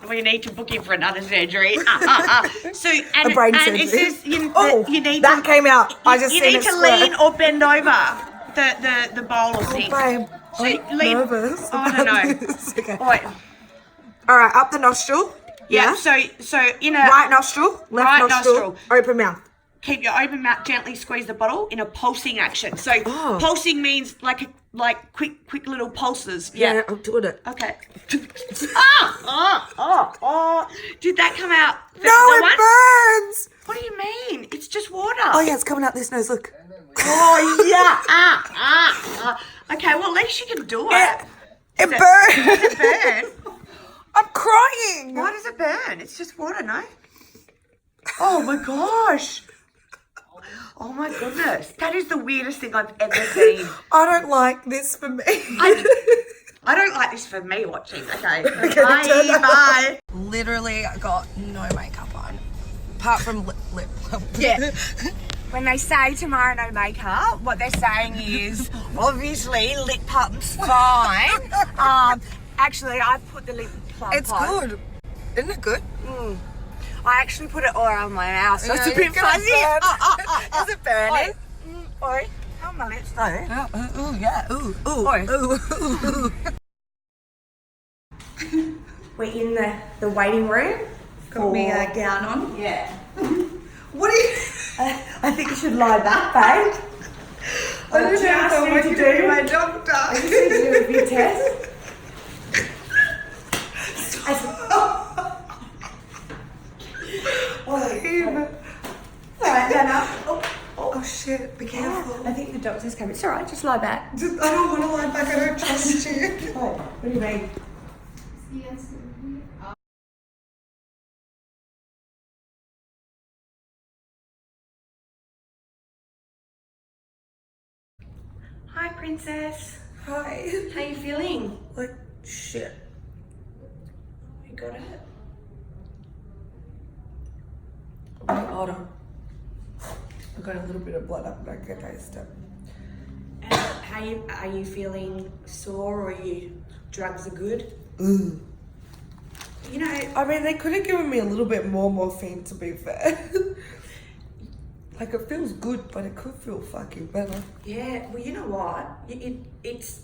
we need to book him for another surgery. So, A brain surgery. It says you need that came out. I just you seen need it to squirt. lean or bend over the bowl or thing. Babe, So I'm lean. nervous. I don't know. Okay. Wait. All right, up the nostril. Yeah. So in a right nostril, left right nostril, open mouth. Keep your open mouth. Gently squeeze the bottle in a pulsing action. So pulsing means like quick little pulses. Yeah, I'm doing it. Okay. Did that come out? No, it burns. What do you mean? It's just water. Oh yeah, it's coming out this nose. Look. Oh yeah. Okay, well at least you can do it. It burns. Does it burn? I'm crying. Why does it burn? It's just water, no? Oh my gosh. Oh my goodness. That is the weirdest thing I've ever seen. I don't like this for me. I don't like this for me watching. Okay. Bye. Literally, I got no makeup on. Apart from lip. Yeah. When they say Tamara no makeup, what they're saying is obviously lip pump's fine. Actually, I put the lip plump on. It's good. Isn't it good? I actually put it all around my mouth, so it's a Yeah, bit fuzzy. Is it burning? Oi, how are my lips though? Ooh, yeah. Ooh. Oi. Ooh. We're in the waiting room. Got me a gown on. Yeah. What are you? I think you should lie back, babe. I just need to do my doctor. I just need to do a few tests. Alright, Anna. Oh shit, be careful. I think the doctor's coming. It's alright, just lie back. I don't want to lie back, I don't trust you. Oh, what do you mean? Hi, princess. Hi. How you feeling? Like shit. You got it? My bottom. I got a little bit of blood up and I can taste it. How are you feeling sore, or drugs are good? You know, I mean, they could have given me a little bit more morphine, to be fair. Like, it feels good, but it could feel fucking better. Yeah, well, you know what? It's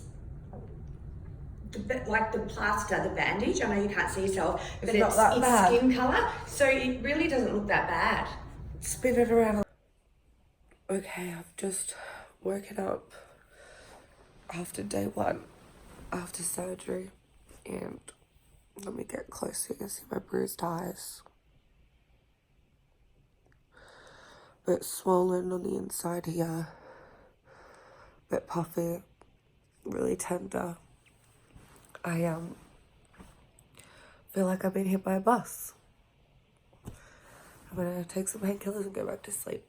like the plaster, the bandage. I know you can't see yourself, but it's skin colour, so it really doesn't look that bad. Spin it around. Okay, I've just woken up after day 1, after surgery, and let me get close so you can see my bruised eyes. Bit swollen on the inside here, bit puffy, really tender. I feel like I've been hit by a bus. I'm gonna take some painkillers and go back to sleep.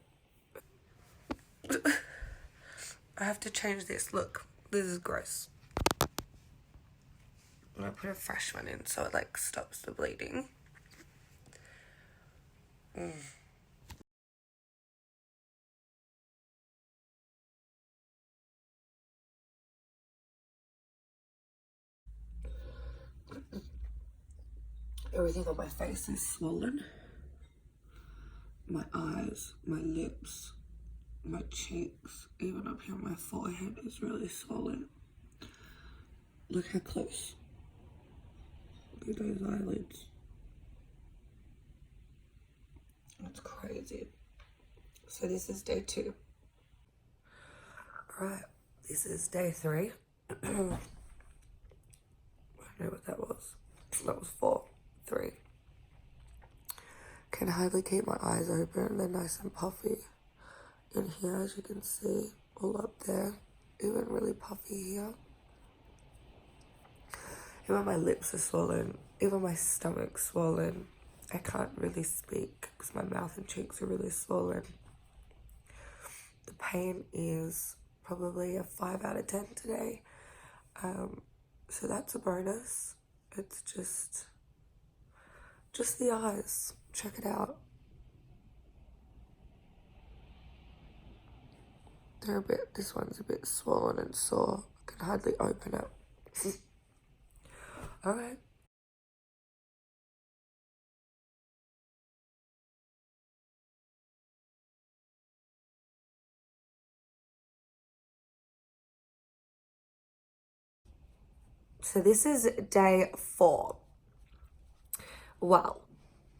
I have to change this. Look, this is gross. I'm gonna put a fresh one in so it like stops the bleeding. Everything on my face is swollen. My eyes, my lips, my cheeks, even up here on my forehead is really swollen. Look how close. Look at those eyelids. That's crazy. So this is day 2. Alright, this is day 3. I don't know what that was. That was 4. 3. Can hardly keep my eyes open. They're nice and puffy in here, as you can see, all up there. Even really puffy here. Even my lips are swollen. Even my stomach's swollen. I can't really speak because my mouth and cheeks are really swollen. The pain is probably a 5 out of 10 today. So that's a bonus. It's just the eyes. Check it out. This one's a bit swollen and sore. I can hardly open it. Alright. So this is day 4. Well,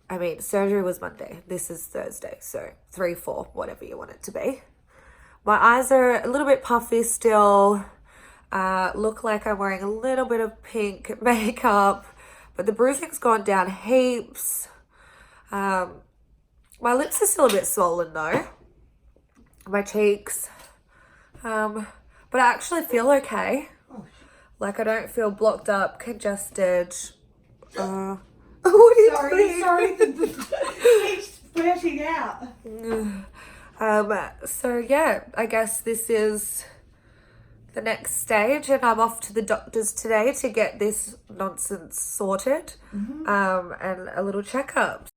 I mean, surgery was Monday. This is Thursday. So 3, 4, whatever you want it to be. My eyes are a little bit puffy still. Look like I'm wearing a little bit of pink makeup. But the bruising's gone down heaps. My lips are still a bit swollen though. My cheeks. But I actually feel okay. Like I don't feel blocked up, congested. What are you doing? Sorry. It's splurting out. So yeah, I guess this is the next stage, and I'm off to the doctors today to get this nonsense sorted, and a little checkup.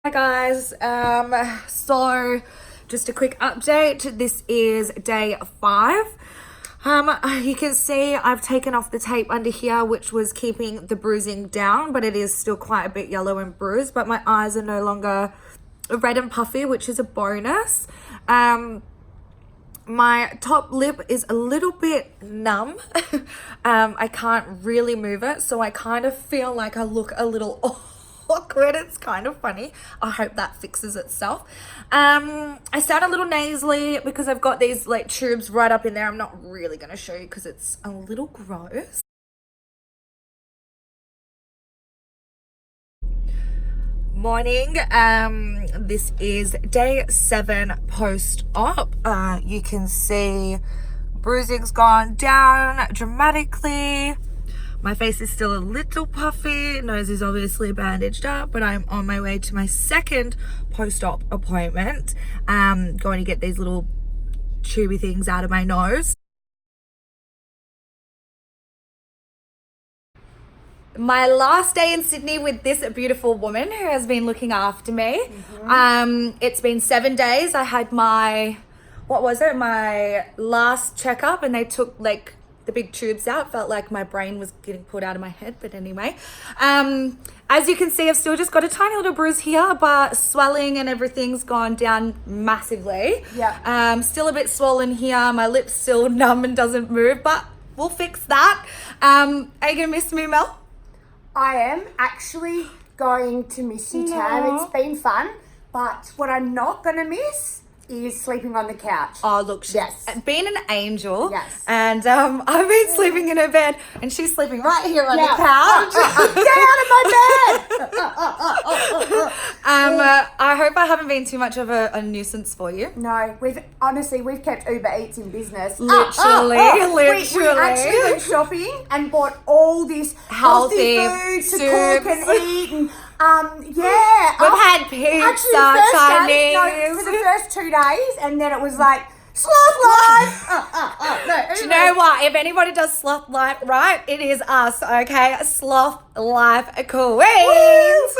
Hi guys, so just a quick update. This is day 5. You can see I've taken off the tape under here, which was keeping the bruising down, but it is still quite a bit yellow and bruised, but my eyes are no longer red and puffy, which is a bonus. My top lip is a little bit numb. I can't really move it, so I kind of feel like I look a little awkward. It's kind of funny. I hope that fixes itself. I sound a little nasally because I've got these like tubes right up in there. I'm not really going to show you because it's a little gross. Morning. This is day 7 post-op. You can see bruising's gone down dramatically. My face is still a little puffy. Nose is obviously bandaged up, but I'm on my way to my second post-op appointment. Going to get these little tubey things out of my nose. My last day in Sydney with this beautiful woman who has been looking after me. It's been 7 days. I had my, my last checkup, and they took like the big tubes out. Felt like my brain was getting pulled out of my head, but anyway. As you can see, I've still just got a tiny little bruise here, but swelling and everything's gone down massively. Yeah. Still a bit swollen here. My lip's still numb and doesn't move, but we'll fix that. Are you gonna miss me, Mel? I am actually going to miss you, Tam. It's been fun, but what I'm not going to miss is sleeping on the couch. Oh, look, she's been an angel. Yes. And I've been sleeping in her bed, and she's sleeping right here on the couch. Get out of my bed! I hope I haven't been too much of a nuisance for you. No, we've kept Uber Eats in business. Literally. We actually went shopping and bought all this healthy food to cook and eat, and we've had pizza, Chinese. For the first 2 days, and then it was like sloth life. Do you know what? If anybody does sloth life right, it is us. Okay, sloth life queens.